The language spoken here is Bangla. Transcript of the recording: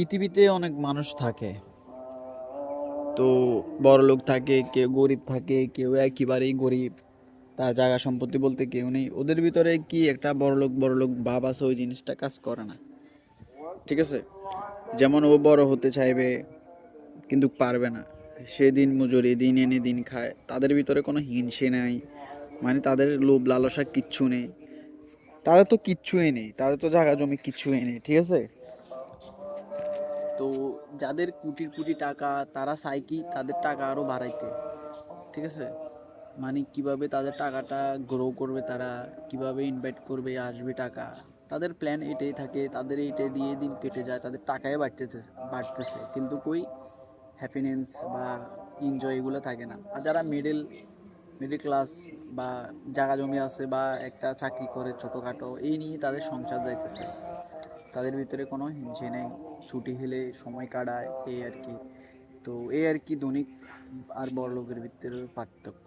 পৃথিবীতে অনেক মানুষ থাকে। তো বড়লোক থাকে, কেউ গরিব থাকে, কেউ একেবারেই গরিব। তার জায়গা সম্পত্তি বলতে কেউ নেই। ওদের ভিতরে কি একটা বড়লোক বড়লোক ভাব আছে, ওই জিনিসটা কাজ করে না। ঠিক আছে? যেমন ও বড় হতে চাইবে কিন্তু পারবে না। সে দিন মজুরি, দিন এনে দিন খায়। তাদের ভিতরে কোনো হিংসে নাই, মানে তাদের লোভ লালসা কিচ্ছু নেই। তাদের তো কিচ্ছুই নেই, তাদের তো জায়গা জমি কিচ্ছুই নেই। ঠিক আছে? তো যাদের কোটি কোটি টাকা, তারা চায় কি তাদের টাকা আরো বাড়াইতে। ঠিক আছে? মানে কিভাবে তাদের টাকাটা গ্রো করবে, তারা কিভাবে ইনভাইট করবে, আসবে টাকা। তাদের প্ল্যান এটাই থাকে, তাদের এইটাই দিয়ে দিন কেটে যায়, তাদের টাকাই বাড়তেছে কিন্তু কই হ্যাপিনেস বা এনজয় এগুলো থাকে না। আর যারা মিডল মিডল ক্লাস বা জায়গা জমি আছে বা একটা চাকরি করে ছোটোখাটো, এই নিয়ে তাদের সংসার যাইতেছে। তাদের ভিতরে কোনো হিংসে নেই, ছুটি হলে সময় কাটায়, এই আর কি। তো এই আর কি ধনী আর বড়লোকের ভিতরে পার্থক্য।